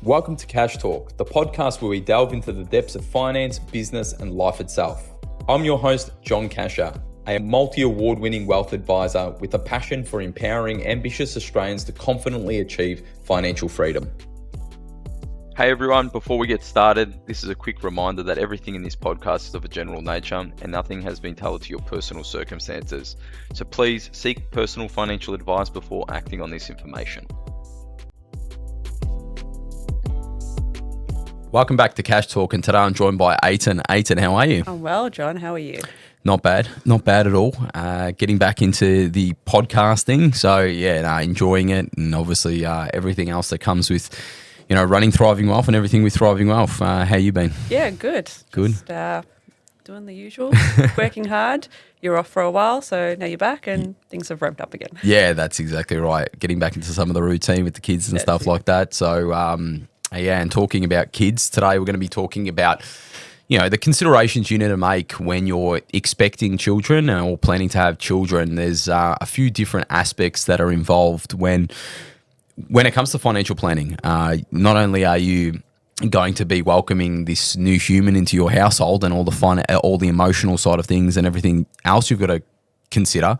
Welcome to Cash Talk, the podcast where we delve into the depths of finance, business, and life itself. I'm your host, John Cachia, a multi-award-winning wealth advisor with a passion for empowering ambitious Australians to confidently achieve financial freedom. Hey everyone, before we get started, this is a quick reminder that everything in this podcast is of a general nature and nothing has been tailored to your personal circumstances. So please seek personal financial advice before acting on this information. Welcome back to Cash Talk, and today I'm joined by Ayten. Ayten, how are you? I'm well, John. How are you? Not bad at all. Getting back into the podcasting, so enjoying it, and obviously everything else that comes with, running Thriving Wealth and everything with Thriving Wealth. How you been? Yeah, good. Good. Just, doing the usual, working hard. You're off for a while, so now you're back and things have revved up again. Yeah, that's exactly right. Getting back into some of the routine with the kids and stuff like that. So, and talking about kids, today we're going to be talking about, the considerations you need to make when you're expecting children or planning to have children. There's a few different aspects that are involved when it comes to financial planning. Not only are you going to be welcoming this new human into your household and all the emotional side of things and everything else you've got to consider,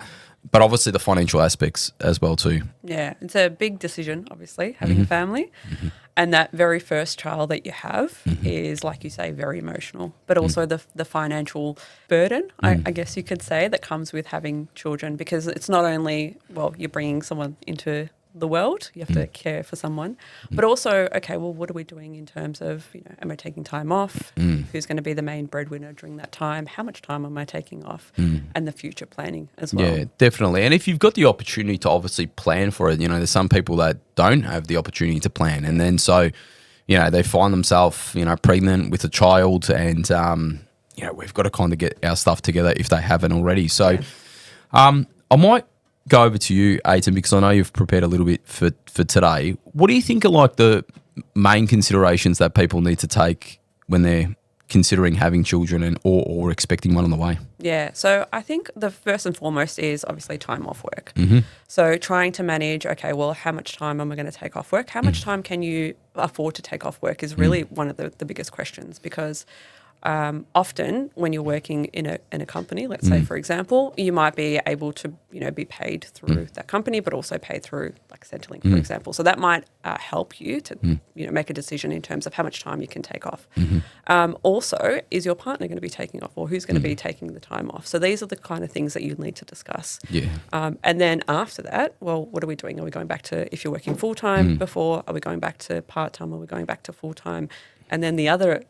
but obviously the financial aspects as well too. Yeah, it's a big decision, obviously, having a family. Mm-hmm. And that very first child that you have is, like you say, very emotional, but also the financial burden, I guess you could say, that comes with having children, because it's not only, you're bringing someone into the world, you have to care for someone, but also, what are we doing in terms of, am I taking time off? Who's going to be the main breadwinner during that time? How much time am I taking off? And the future planning as well. Yeah, definitely. And if you've got the opportunity to obviously plan for it, there's some people that don't have the opportunity to plan. And then so, they find themselves, pregnant with a child and, we've got to kind of get our stuff together if they haven't already. So I might go over to you, Ayten, because I know you've prepared a little bit for today. What do you think are like the main considerations that people need to take when they're considering having children or expecting one on the way? Yeah, so I think the first and foremost is obviously time off work. Mm-hmm. So trying to manage, how much time am I going to take off work? How much time can you afford to take off work is really one of the biggest questions, because often when you're working in a company, let's say, for example, you might be able to, be paid through that company, but also paid through like Centrelink, for example. So that might help you to, make a decision in terms of how much time you can take off. Also, is your partner going to be taking off, or who's going to be taking the time off? So these are the kind of things that you need to discuss. Yeah. And then after that, what are we doing? Are we going back to, if you're working full-time before, are we going back to part-time? Are we going back to full-time? And then the other,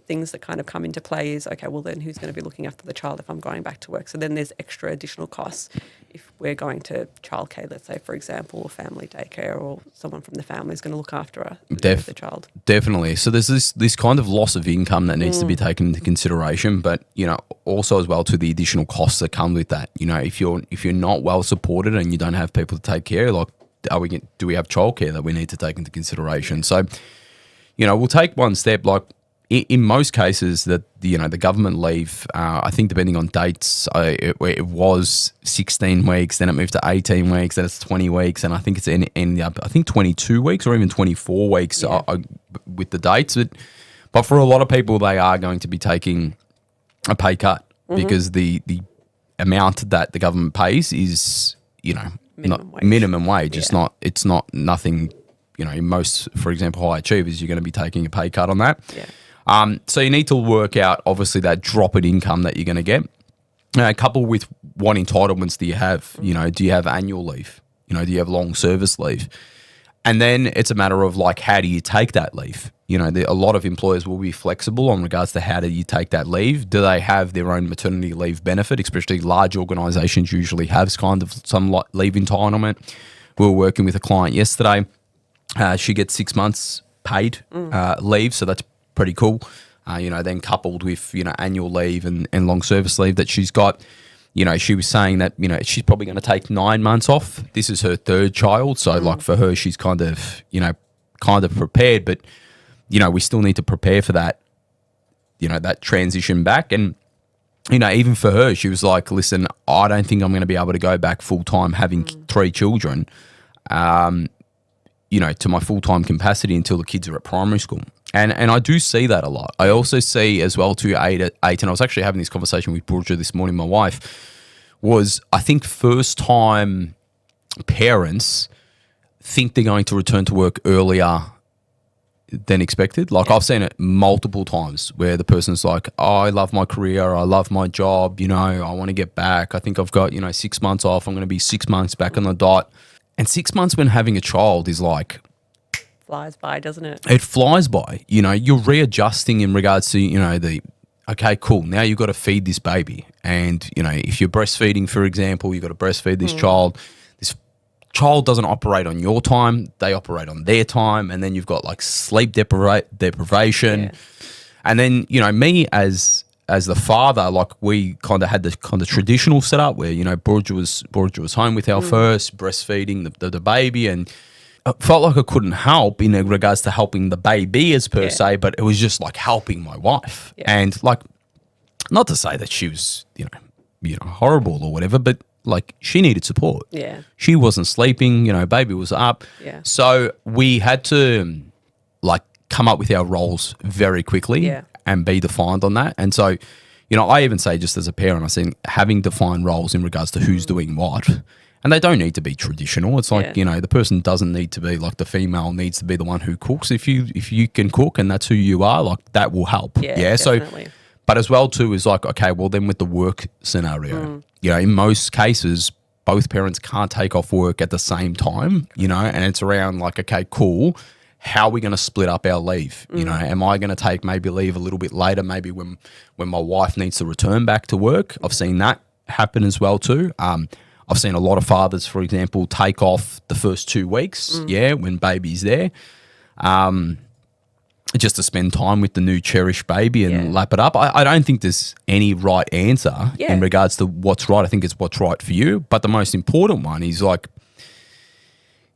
things that kind of come into play is, then who's going to be looking after the child if I'm going back to work? So then there's extra additional costs if we're going to childcare, let's say, for example, or family daycare, or someone from the family is going to look after the child. Definitely. So there's this kind of loss of income that needs to be taken into consideration, but, also as well to the additional costs that come with that. If you're not well supported and you don't have people to take care, like, do we have childcare that we need to take into consideration? So, we'll take one step. Like in most cases, that the government leave. I think depending on dates, it was 16 weeks, then it moved to 18 weeks, then it's 20 weeks, and I think it's ending up 22 weeks or even 24 weeks with the dates. But for a lot of people, they are going to be taking a pay cut because the amount that the government pays is minimum wage. Yeah. It's not nothing. Most, for example, high achievers, you're going to be taking a pay cut on that. Yeah. So you need to work out, obviously, that drop in income that you're going to get. Coupled with what entitlements do you have? Do you have annual leave? Do you have long service leave? And then it's a matter of like, how do you take that leave? A lot of employers will be flexible on regards to how do you take that leave. Do they have their own maternity leave benefit? Especially large organisations usually have kind of some leave entitlement. We were working with a client yesterday. She gets 6 months paid leave, so that's pretty cool. Then coupled with, annual leave and long service leave that she's got, she was saying that, she's probably going to take 9 months off. This is her third child. So like for her, she's kind of prepared, but, we still need to prepare for that, that transition back. And, even for her, she was like, listen, I don't think I'm going to be able to go back full time having 3 children. to my full-time capacity until the kids are at primary school. And I do see that a lot. I also see as well to Ayten, I was actually having this conversation with Burja this morning, my wife, was I think first-time parents think they're going to return to work earlier than expected. Like I've seen it multiple times where the person's like, oh, I love my career, I love my job, I want to get back. I think I've got, 6 months off. I'm going to be 6 months back on the dot. And 6 months when having a child is like, flies by, doesn't it? it flies by. You're readjusting in regards to, okay, cool, now you've got to feed this baby. And, if you're breastfeeding, for example, you've got to breastfeed this child. This child doesn't operate on your time. They operate on their time. And then you've got like sleep deprivation. Yeah. And then, me as the father, like we kind of had the kind of traditional setup where, Burja was home with our first, breastfeeding the baby, and I felt like I couldn't help in regards to helping the baby as per se, but it was just like helping my wife. Yeah. And like, not to say that she was, horrible or whatever, but like she needed support. Yeah. She wasn't sleeping, baby was up. Yeah. So we had to like come up with our roles very quickly and be defined on that. And so, I even say just as a parent, I think having defined roles in regards to who's doing what. And they don't need to be traditional. It's like, the person doesn't need to be like the female needs to be the one who cooks. If you can cook and that's who you are, like that will help. Yeah. Definitely. So, but as well too is like, okay, well then with the work scenario, in most cases, both parents can't take off work at the same time, and it's around like, okay, cool. How are we going to split up our leave? Am I going to take maybe leave a little bit later, maybe when my wife needs to return back to work? I've seen that happen as well too. I've seen a lot of fathers, for example, take off the first 2 weeks, when baby's there, just to spend time with the new cherished baby and lap it up. I don't think there's any right answer in regards to what's right. I think it's what's right for you. But the most important one is like,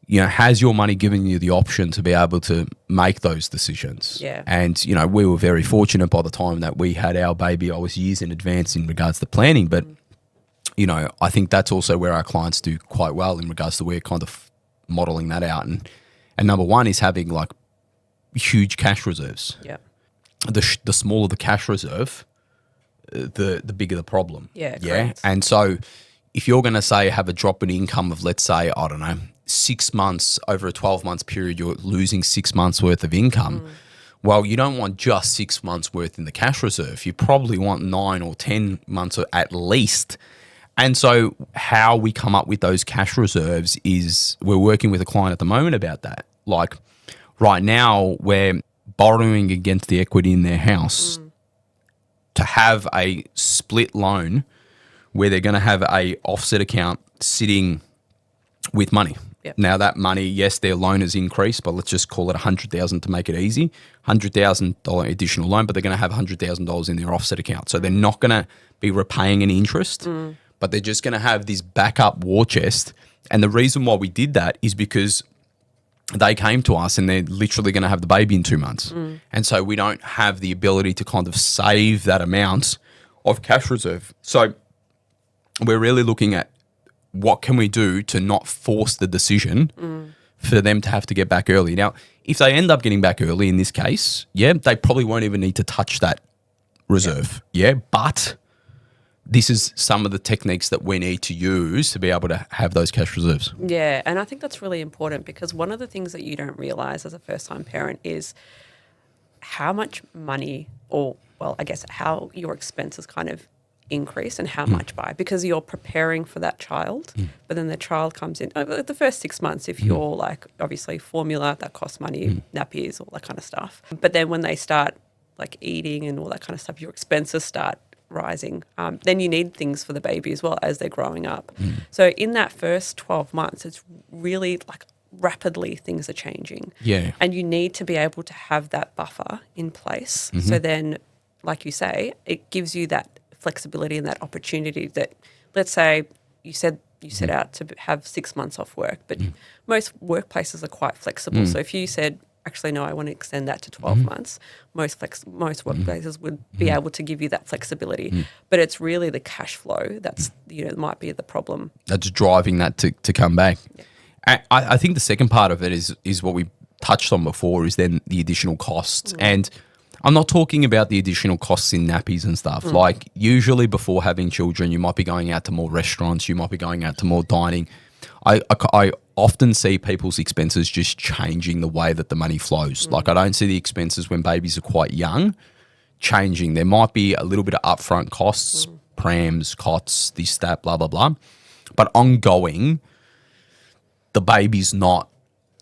has your money given you the option to be able to make those decisions? Yeah. And, we were very fortunate by the time that we had our baby. I was years in advance in regards to planning, but I think that's also where our clients do quite well in regards to we're kind of modeling that out. And number one is having like huge cash reserves. Yeah. The smaller the cash reserve, the bigger the problem. Yeah. Yeah. Correct. And so if you're going to say have a drop in income of, let's say, I don't know, 6 months over a 12-month period, you're losing 6 months worth of income. Well, you don't want just 6 months worth in the cash reserve. You probably want 9 or 10 months at least. And so how we come up with those cash reserves is we're working with a client at the moment about that. Like right now, we're borrowing against the equity in their house to have a split loan where they're going to have a offset account sitting with money. Yep. Now that money, yes, their loan has increased, but let's just call it $100,000 to make it easy. $100,000 additional loan, but they're going to have $100,000 in their offset account. So they're not going to be repaying any interest. But they're just going to have this backup war chest. And the reason why we did that is because they came to us and they're literally going to have the baby in 2 months. And so we don't have the ability to kind of save that amount of cash reserve. So we're really looking at what can we do to not force the decision for them to have to get back early. Now, if they end up getting back early in this case, they probably won't even need to touch that reserve. But this is some of the techniques that we need to use to be able to have those cash reserves. Yeah, and I think that's really important because one of the things that you don't realize as a first-time parent is how much money or, well, I guess how your expenses kind of increase and how much by, because you're preparing for that child, but then the child comes in. The first 6 months, if you're like, obviously formula, that costs money, nappies, all that kind of stuff. But then when they start like eating and all that kind of stuff, your expenses start rising. Then you need things for the baby as well as they're growing up. So in that first 12 months, it's really like rapidly things are changing. Yeah. And you need to be able to have that buffer in place. So then, like you say, it gives you that flexibility and that opportunity that, let's say you set out to have 6 months off work, but most workplaces are quite flexible. So if you said, actually, no, I want to extend that to 12 months. Most workplaces would be able to give you that flexibility. But it's really the cash flow that's, might be the problem. That's driving that to come back. Yeah. I think the second part of it is what we touched on before, is then the additional costs. And I'm not talking about the additional costs in nappies and stuff. Like usually before having children, you might be going out to more restaurants, you might be going out to more dining. I often see people's expenses just changing the way that the money flows. Like I don't see the expenses when babies are quite young changing. There might be a little bit of upfront costs, prams, cots, this, that, blah, blah, blah. But ongoing, the baby's not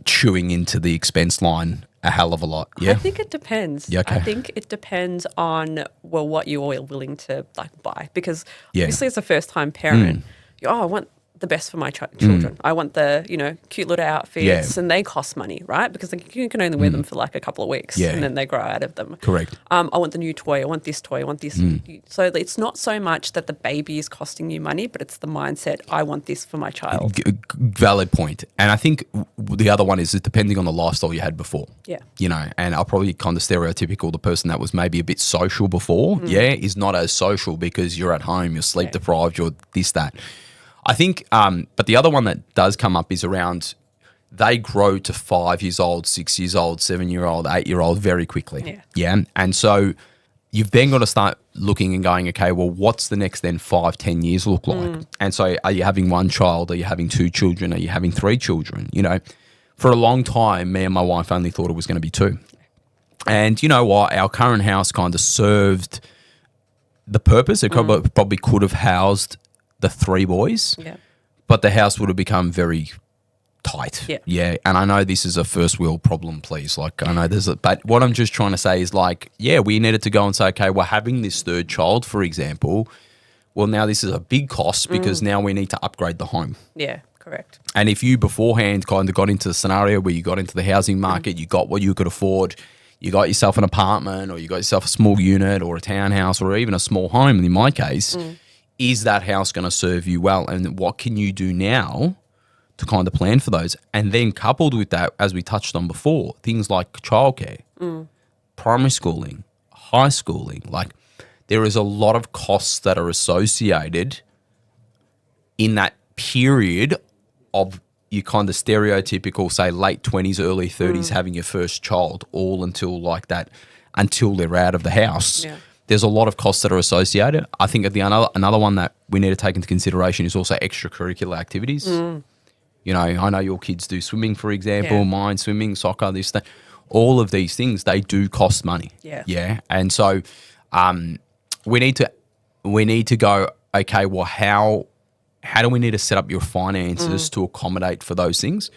chewing into the expense line a hell of a lot. Yeah, I think it depends. Yeah, okay. I think it depends on what you are willing to like buy, because Yeah. obviously as a first time parent, I want the best for my children. I want the cute little outfits, and they cost money, right? Because you can only wear them for like a couple of weeks, Yeah. and then they grow out of them. Correct. I want the new toy. I want this toy. I want this. So it's not so much that the baby is costing you money, but it's the mindset. I want this for my child. Valid point. And I think the other one is depending on the lifestyle you had before. Yeah. And I'll probably kind of stereotypical, the person that was maybe a bit social before, is not as social because you're at home, you're sleep deprived, you're this, that. I think, but the other one that does come up is around they grow to 5 years old, 6 years old, 7-year-old, 8-year-old very quickly. Yeah. And so you've then got to start looking and going, okay, well, what's the next then 5-10 years look like? And so are you having one child? Are you having 2 children? Are you having 3 children? For a long time, me and my wife only thought it was going to be 2. And you know what? Our current house kind of served the purpose. It probably could have housed the 3 boys, but the house would have become very tight. Yeah. And I know this is a first world problem, please. Like I know but what I'm just trying to say is like, we needed to go and say, okay, we're having this 3rd child, for example. Well, now this is a big cost because now we need to upgrade the home. Yeah, correct. And if you beforehand kind of got into the scenario where you got into the housing market, you got what you could afford, you got yourself an apartment or you got yourself a small unit or a townhouse or even a small home, in my case, is that house going to serve you well? And what can you do now to kind of plan for those? And then coupled with that, as we touched on before, things like childcare, primary schooling, high schooling, like there is a lot of costs that are associated in that period of you kind of stereotypical, say, late 20s, early 30s, having your first child, all until like that, until they're out of the house. Yeah. There's a lot of costs that are associated. I think another one that we need to take into consideration is also extracurricular activities. I know your kids do swimming, for example, mine swimming, soccer, this, that. All of these things, they do cost money. Yeah. And so we need to go, okay, well, how do we need to set up your finances to accommodate for those things?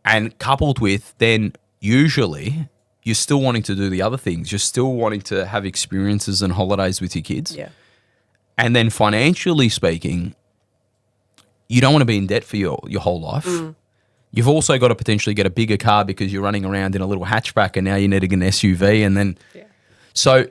And coupled with then usually you're still wanting to do the other things. You're still wanting to have experiences and holidays with your kids. Yeah. And then financially speaking, you don't want to be in debt for your whole life. You've also got to potentially get a bigger car because you're running around in a little hatchback and now you need to get an SUV. And then, so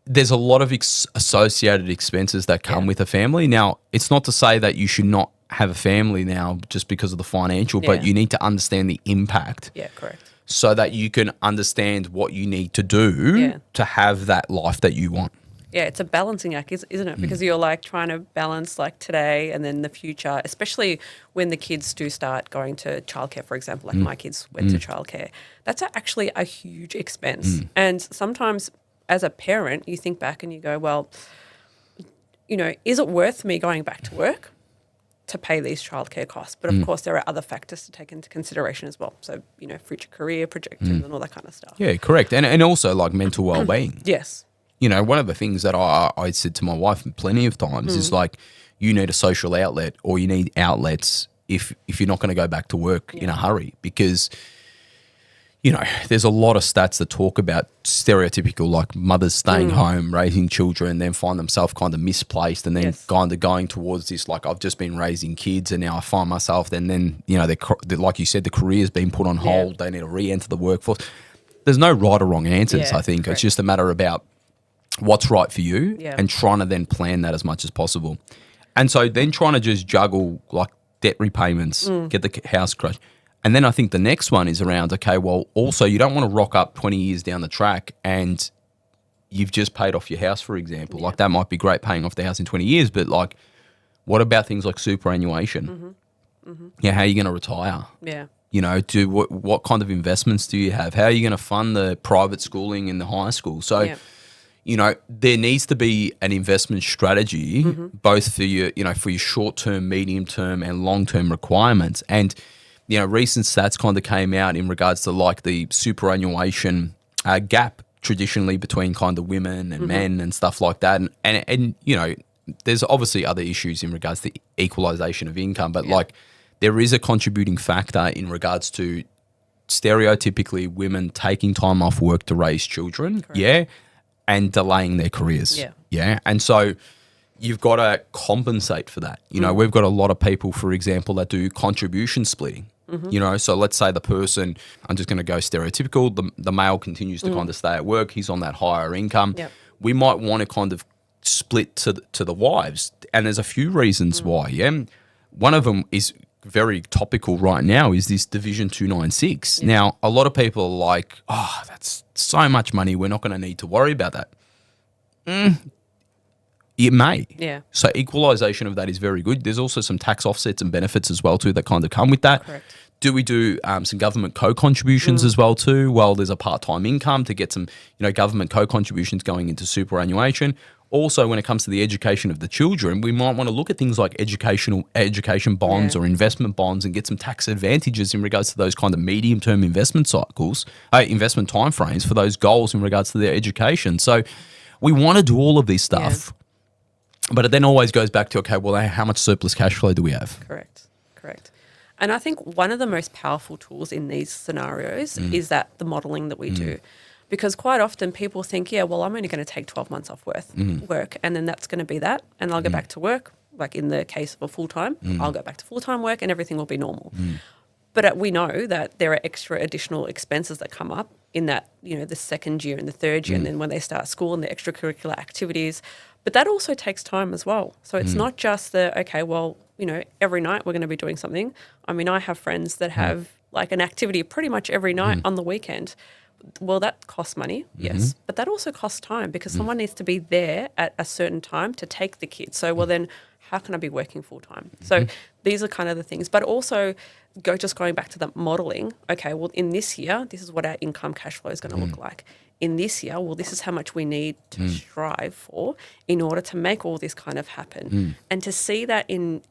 there's a lot of associated expenses that come with a family. Now, it's not to say that you should not have a family now just because of the financial, but you need to understand the impact. Yeah, correct. So that you can understand what you need to do to have that life that you want. Yeah, it's a balancing act, isn't it? Because you're like trying to balance like today and then the future, especially when the kids do start going to childcare, for example, like my kids went to childcare. That's actually a huge expense. And sometimes as a parent, you think back and you go, well, is it worth me going back to work to pay these childcare costs? But of course, there are other factors to take into consideration as well. So, future career projections and all that kind of stuff. Yeah, correct. And also like mental well-being. Yes. One of the things that I said to my wife plenty of times is like, you need a social outlet or you need outlets if you're not going to go back to work in a hurry, because there's a lot of stats that talk about stereotypical like mothers staying home, raising children, then find themselves kind of misplaced and then kind of going towards this, like I've just been raising kids and now I find myself, and then, like you said, the career's been put on hold. They need to re-enter the workforce. There's no right or wrong answers, I think. Correct. It's just a matter about what's right for you and trying to then plan that as much as possible. And so then trying to just juggle like debt repayments, get the house crushed. And then I think the next one is around, okay, well, also you don't want to rock up 20 years down the track and you've just paid off your house, for example. Like that might be great paying off the house in 20 years, but like what about things like superannuation? Yeah, how are you going to retire? Yeah. You know, what kind of investments do you have? How are you going to fund the private schooling in the high school? So, Yeah. you know, there needs to be an investment strategy, both for your, you know, for your short term, medium term, and long term requirements. And, you know, recent stats kind of came out in regards to like the superannuation gap traditionally between kind of women and men and stuff like that. And you know, there's obviously other issues in regards to equalization of income, but like there is a contributing factor in regards to stereotypically women taking time off work to raise children. Correct. Yeah. And delaying their careers. Yeah. Yeah. And so you've got to compensate for that. You know, we've got a lot of people, for example, that do contribution splitting. You know, so let's say the person, I'm just going to go stereotypical, the male continues to kind of stay at work, he's on that higher income. Yep. We might want to kind of split to the wives. And there's a few reasons why, yeah. One of them is very topical right now is this Division 296. Now, a lot of people are like, oh, that's so much money, we're not going to need to worry about that. It may. Yeah. So equalisation of that is very good. There's also some tax offsets and benefits as well too that kind of come with that. Correct. Do we do some government co-contributions as well too? Well, there's a part-time income to get some, you know, government co-contributions going into superannuation. Also, when it comes to the education of the children, we might want to look at things like education bonds or investment bonds and get some tax advantages in regards to those kind of medium-term investment cycles, investment timeframes for those goals in regards to their education. So we want to do all of this stuff. Yeah. But it then always goes back to, okay, well, how much surplus cash flow do we have? Correct. And I think one of the most powerful tools in these scenarios is that the modelling that we do. Because quite often people think, yeah, well, I'm only going to take 12 months off work and then that's going to be that. And I'll go back to work, like in the case of a full-time, I'll go back to full-time work and everything will be normal. But we know that there are extra additional expenses that come up in that, you know, the second year and the third year and then when they start school and the extracurricular activities. But that also takes time as well. So it's not just the, okay, well, you know, every night we're going to be doing something. I mean, I have friends that have like an activity pretty much every night on the weekend. Well, that costs money, yes, but that also costs time because someone needs to be there at a certain time to take the kids. So, well, then how can I be working full time? So these are kind of the things, but also going back to the modelling. Okay, well, in this year, this is what our income cash flow is going to look like. In this year, well, this is how much we need to strive for in order to make all this kind of happen. And to see that in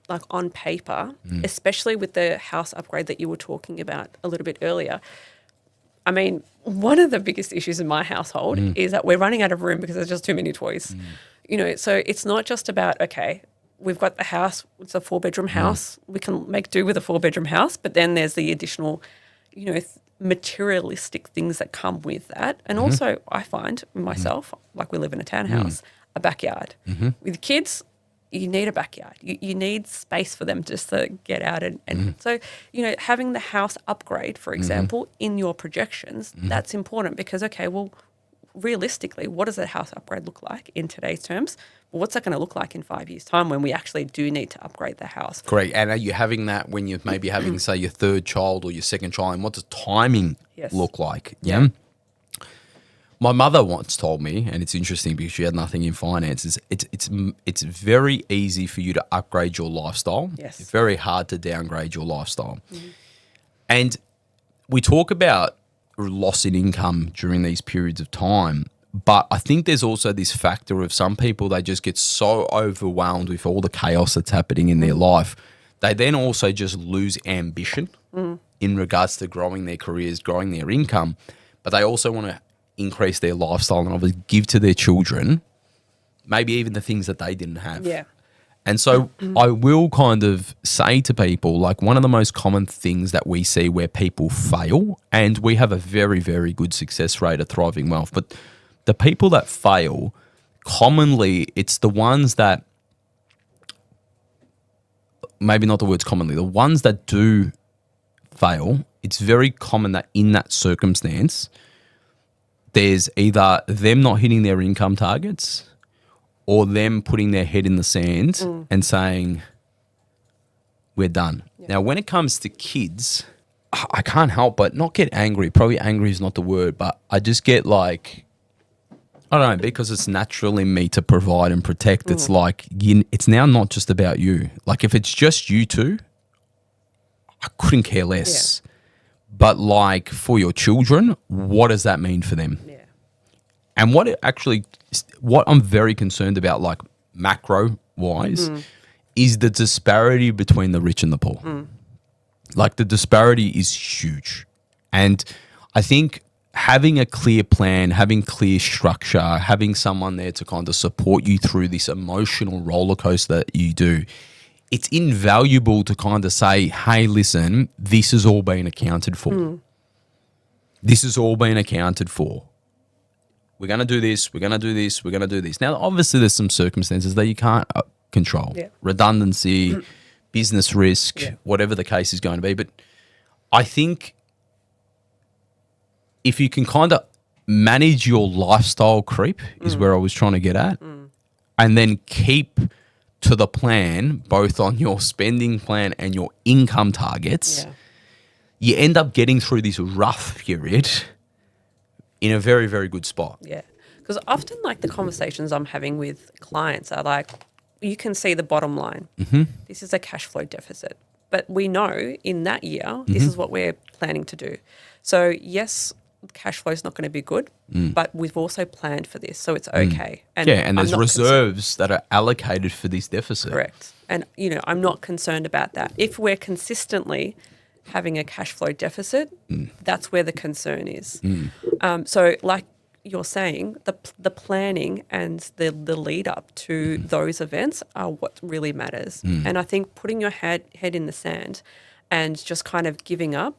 like on paper, especially with the house upgrade that you were talking about a little bit earlier. I mean, one of the biggest issues in my household is that we're running out of room because there's just too many toys. You know, so it's not just about, okay, we've got the house, it's a 4-bedroom house. We can make do with a 4-bedroom house, but then there's the additional, you know, materialistic things that come with that. And also I find myself, like we live in a townhouse, a backyard. With kids, you need a backyard. You need space for them just to get out. And so, you know, having the house upgrade, for example, in your projections, that's important because, okay, well, realistically, what does a house upgrade look like in today's terms? Well, what's that going to look like in 5 years' time when we actually do need to upgrade the house? Correct. And are you having that when you're maybe having, say, your third child or your second child? And what does timing look like? Yeah. My mother once told me, and it's interesting because she had nothing in finance, it's very easy for you to upgrade your lifestyle. Yes. It's very hard to downgrade your lifestyle. And we talk about loss in income during these periods of time, but I think there's also this factor of some people, they just get so overwhelmed with all the chaos that's happening in their life. They then also just lose ambition in regards to growing their careers, growing their income, but they also want to increase their lifestyle and obviously give to their children maybe even the things that they didn't have. Yeah. And so I will kind of say to people, like one of the most common things that we see where people fail, and we have a very, very good success rate at Thriving Wealth, but the people that fail, commonly it's the ones that, maybe not the words commonly, the ones that do fail, it's very common that in that circumstance, there's either them not hitting their income targets or them putting their head in the sand and saying, we're done. Yeah. Now, when it comes to kids, I can't help but not get angry. Probably angry is not the word, but I just get like, I don't know, because it's natural in me to provide and protect. It's like, it's now not just about you. Like if it's just you two, I couldn't care less. But like for your children, what does that mean for them? Yeah. And what I'm very concerned about, like macro wise, is the disparity between the rich and the poor. Like the disparity is huge. And I think having a clear plan, having clear structure, having someone there to kind of support you through this emotional roller coaster that you do, it's invaluable to kind of say, hey, listen, this has all been accounted for. This has all been accounted for. We're going to do this, we're going to do this, we're going to do this. Now, obviously, there's some circumstances that you can't control. Yeah. Redundancy, business risk, whatever the case is going to be. But I think if you can kind of manage your lifestyle creep is where I was trying to get at, and then keep to the plan, both on your spending plan and your income targets, you end up getting through this rough period in a very, very good spot. Yeah. Because often, like, the conversations I'm having with clients are like, you can see the bottom line. This is a cash flow deficit. But we know in that year, this is what we're planning to do. So, yes, cash flow is not going to be good, but we've also planned for this. So it's okay. And and there's reserves that are allocated for this deficit. Correct. And, I'm not concerned about that. If we're consistently having a cash flow deficit, that's where the concern is. So like you're saying, the planning and the lead up to those events are what really matters. And I think putting your head in the sand and just kind of giving up,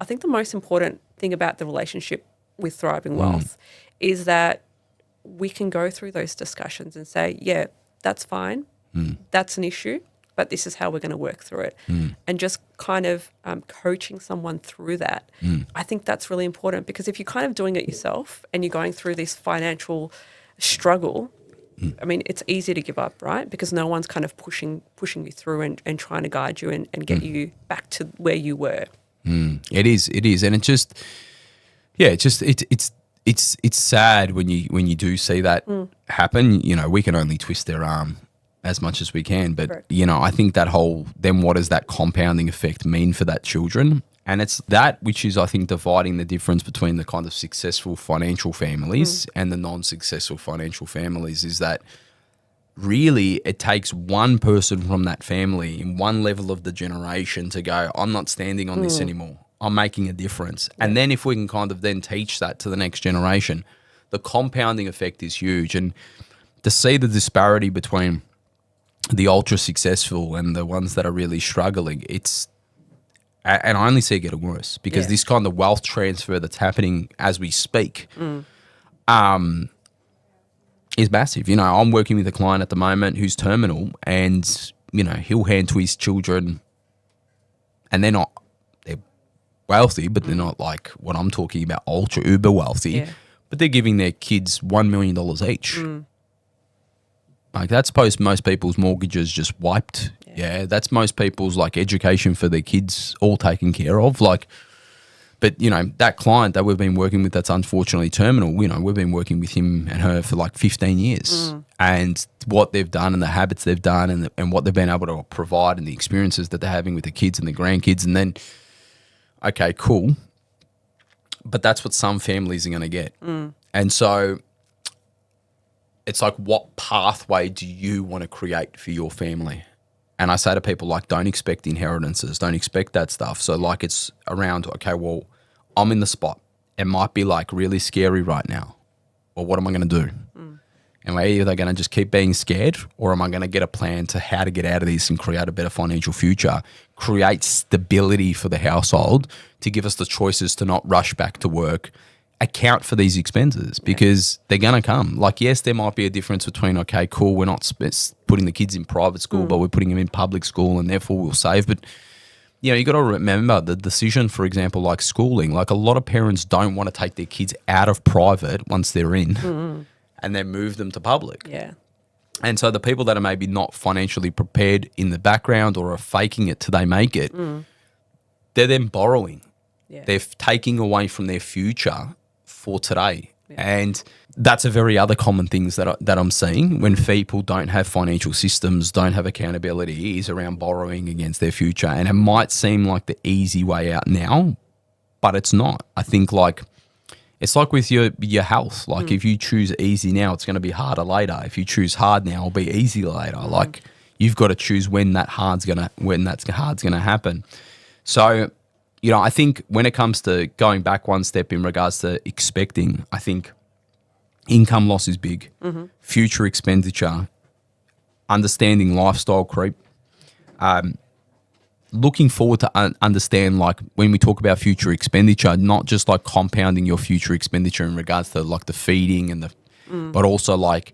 I think the most important thing about the relationship with Thriving Wealth is that we can go through those discussions and say, yeah, that's fine. That's an issue, but this is how we're going to work through it. And just kind of coaching someone through that. I think that's really important, because if you're kind of doing it yourself and you're going through this financial struggle, I mean, it's easy to give up, right? Because no one's kind of pushing you through and trying to guide you and get you back to where you were. It is, and it's sad when you do see that happen. We can only twist their arm as much as we can, but Correct. I think then what does that compounding effect mean for that children? And it's that which is, I think, dividing the difference between the kind of successful financial families and the non-successful financial families, is that really it takes one person from that family in one level of the generation to go, I'm not standing on this anymore. I'm making a difference. And then if we can kind of then teach that to the next generation, the compounding effect is huge. And to see the disparity between the ultra successful and the ones that are really struggling, and I only see it getting worse, because this kind of wealth transfer that's happening as we speak is massive. I'm working with a client at the moment who's terminal, and he'll hand to his children, and they're wealthy, but they're not like what I'm talking about, ultra uber wealthy, but they're giving their kids $1 million each. Like, that's most people's mortgages just wiped. That's most people's like education for their kids all taken care of. Like, but that client that we've been working with that's unfortunately terminal, we've been working with him and her for like 15 years. And what they've done and the habits they've done and what they've been able to provide and the experiences that they're having with the kids and the grandkids. And then, okay, cool. But that's what some families are going to get. And so it's like, what pathway do you want to create for your family? And I say to people, like, don't expect inheritances. Don't expect that stuff. So like, it's around, okay, well, I'm in the spot. It might be like really scary right now. Well, what am I going to do? Am I either going to just keep being scared, or am I going to get a plan to how to get out of this and create a better financial future, create stability for the household to give us the choices to not rush back to work, account for these expenses, because they're going to come. Like, yes, there might be a difference between, okay, cool, we're not putting the kids in private school, but we're putting them in public school, and therefore we'll save. But, you got to remember the decision, for example, like schooling. Like, a lot of parents don't want to take their kids out of private once they're in and then move them to public. And so the people that are maybe not financially prepared in the background or are faking it till they make it, they're then borrowing. They're taking away from their future for today. And that's a very other common things that I'm seeing when people don't have financial systems, don't have accountability, is around borrowing against their future. And it might seem like the easy way out now, but it's not. I think like it's like with your health. Like if you choose easy now, it's going to be harder later. If you choose hard now, it'll be easy later. Like you've got to choose when that's hard's gonna happen. So, you know, I think when it comes to going back one step in regards to expecting, I think income loss is big, future expenditure, understanding lifestyle creep, looking forward to understand, like when we talk about future expenditure, not just like compounding your future expenditure in regards to like the feeding and but also like,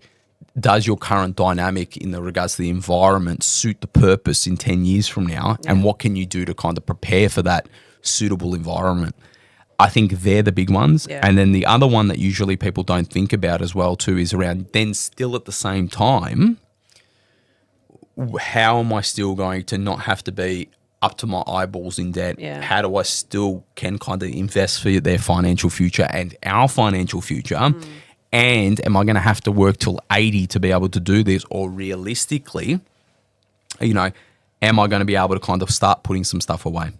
does your current dynamic in the regards to the environment suit the purpose in 10 years from now? Yeah. And what can you do to kind of prepare for that suitable environment? I think they're the big ones. Yeah. And then the other one that usually people don't think about as well too is around then still at the same time, how am I still going to not have to be up to my eyeballs in debt? Yeah. How do I still can kind of invest for their financial future and our financial future? And am I going to have to work till 80 to be able to do this? Or realistically, you know, am I going to be able to kind of start putting some stuff away?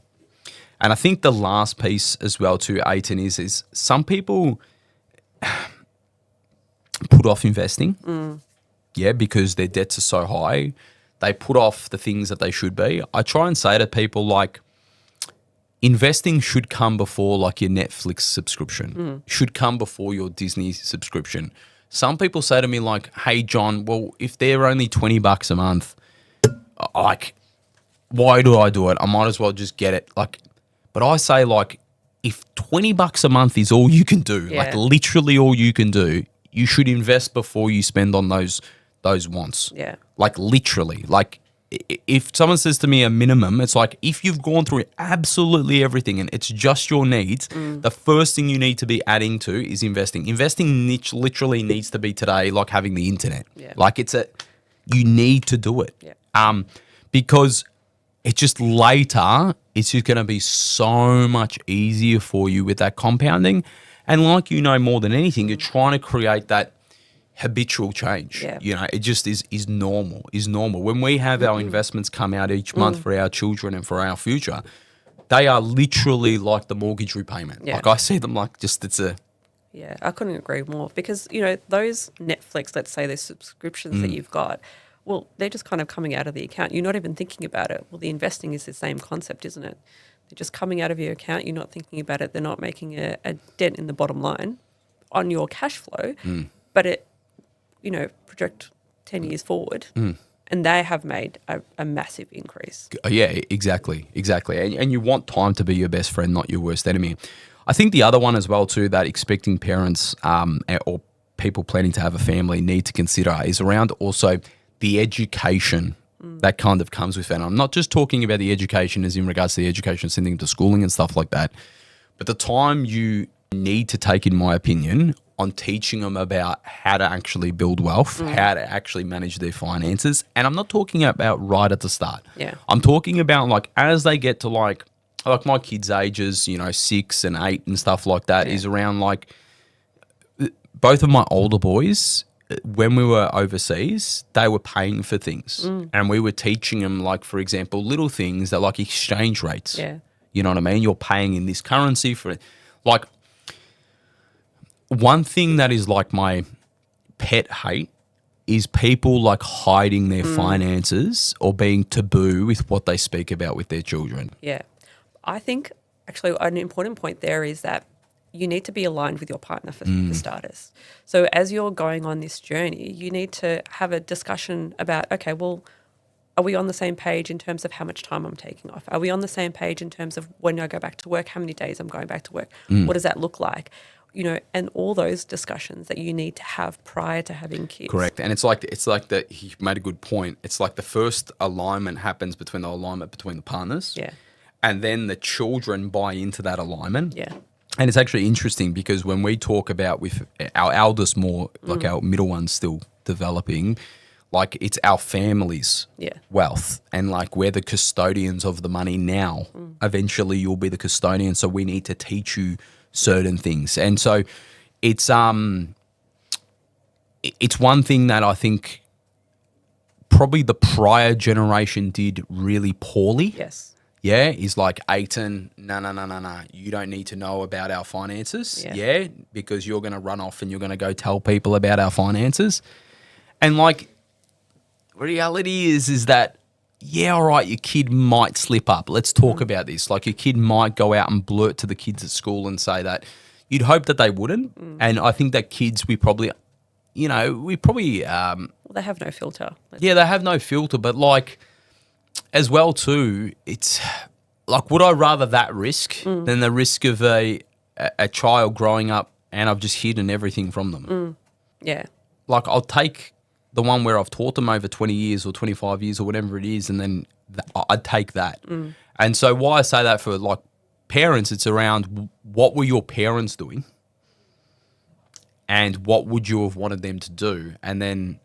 And I think the last piece as well to Ayten is some people put off investing, because their debts are so high. They put off the things that they should be. I try and say to people like, investing should come before like your Netflix subscription, should come before your Disney subscription. Some people say to me like, hey, John, well, if they're only $20 a month, like, why do I do it? I might as well just get it. Like, but I say like, if $20 a month is all you can do, like literally all you can do, you should invest before you spend on those wants. Yeah. Like literally, like, if someone says to me a minimum, it's like if you've gone through absolutely everything and it's just your needs, the first thing you need to be adding to is investing. Investing literally needs to be today like having the internet. Yeah. Like you need to do it. Yeah. Because it's just later, it's just going to be so much easier for you with that compounding. And like, you know, more than anything, you're trying to create that habitual change. Yeah. You know, it just is normal. When we have our investments come out each month for our children and for our future, they are literally like the mortgage repayment. Yeah. Like I see them like just Yeah, I couldn't agree more because, you know, those Netflix, let's say those subscriptions that you've got, well, they're just kind of coming out of the account. You're not even thinking about it. Well, the investing is the same concept, isn't it? They're just coming out of your account. You're not thinking about it. They're not making a dent in the bottom line on your cash flow, but it, you know, project 10 years forward and they have made a massive increase. Yeah, exactly. And you want time to be your best friend, not your worst enemy. I think the other one as well too that expecting parents or people planning to have a family need to consider is around also the education that kind of comes with it. And I'm not just talking about the education as in regards to the education, sending them to schooling and stuff like that, but the time you need to take, in my opinion, on teaching them about how to actually build wealth, how to actually manage their finances. And I'm not talking about right at the start. Yeah. I'm talking about like as they get to like my kids' ages, you know, 6 and 8 and stuff like that is around like both of my older boys, when we were overseas, they were paying for things and we were teaching them like, for example, little things that like exchange rates. Yeah. You know what I mean? You're paying in this currency for it. Like, one thing that is like my pet hate is people like hiding their finances or being taboo with what they speak about with their children. Yeah. I think actually an important point there is that you need to be aligned with your partner for starters. So as you're going on this journey, you need to have a discussion about, okay, well, are we on the same page in terms of how much time I'm taking off? Are we on the same page in terms of when I go back to work, how many days I'm going back to work? What does that look like? You know, and all those discussions that you need to have prior to having kids. Correct. And it's like that he made a good point. It's like the first alignment happens between the partners. Yeah. And then the children buy into that alignment. Yeah. And it's actually interesting because when we talk about with our eldest more, like our middle one's still developing, like it's our family's wealth. And like we're the custodians of the money now. Eventually you'll be the custodian. So we need to teach you certain things. And so it's one thing that I think probably the prior generation did really poorly. Yes. Yeah, is like, Ayten, no. You don't need to know about our finances. Yeah, because you're going to run off and you're going to go tell people about our finances. And like, reality is that, yeah, all right, your kid might slip up. Let's talk about this. Like, your kid might go out and blurt to the kids at school and say that. You'd hope that they wouldn't. And I think that kids, we probably Well, they have no filter. yeah, they have no filter, but like, as well too, it's like, would I rather that risk than the risk of a child growing up and I've just hidden everything from them? Yeah. Like, I'll take the one where I've taught them over 20 years or 25 years or whatever it is, and then I'd take that. And so why I say that for like parents, it's around what were your parents doing and what would you have wanted them to do? And then,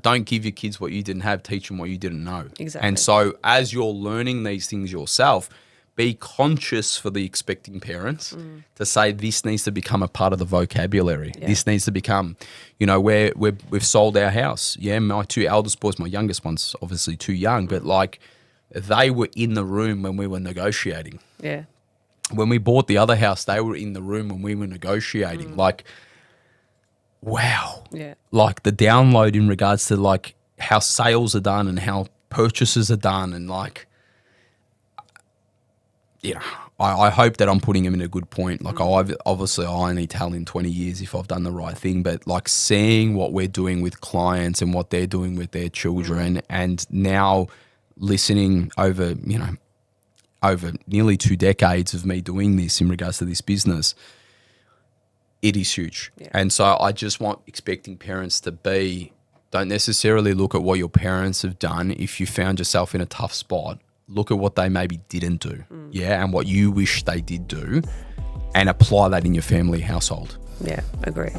don't give your kids what you didn't have, teach them what you didn't know. Exactly. And so as you're learning these things yourself, be conscious for the expecting parents to say this needs to become a part of the vocabulary. Yeah. This needs to become, we've sold our house. Yeah, my two eldest boys, my youngest one's obviously too young, but like, they were in the room when we were negotiating. Yeah. When we bought the other house, they were in the room when we were negotiating. Like, wow. Yeah. Like, the download in regards to like how sales are done and how purchases are done, and like, I hope that I'm putting him in a good point. Like, obviously I only tell in 20 years if I've done the right thing, but like, seeing what we're doing with clients and what they're doing with their children, and now listening over nearly 2 decades of me doing this in regards to this business, it is huge. Yeah. And so I just want expecting parents to don't necessarily look at what your parents have done. If you found yourself in a tough spot, look at what they maybe didn't do. Yeah. And what you wish they did do, and apply that in your family household. Yeah, agree.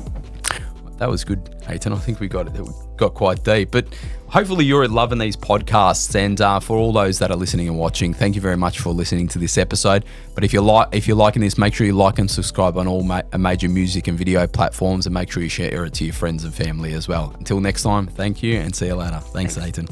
That was good, Ayten. I think we got quite deep, but hopefully you're loving these podcasts. And for all those that are listening and watching, thank you very much for listening to this episode. But if you're liking this, make sure you like and subscribe on all major music and video platforms, and make sure you share it to your friends and family as well. Until next time, thank you and see you later. Thanks. Ayten.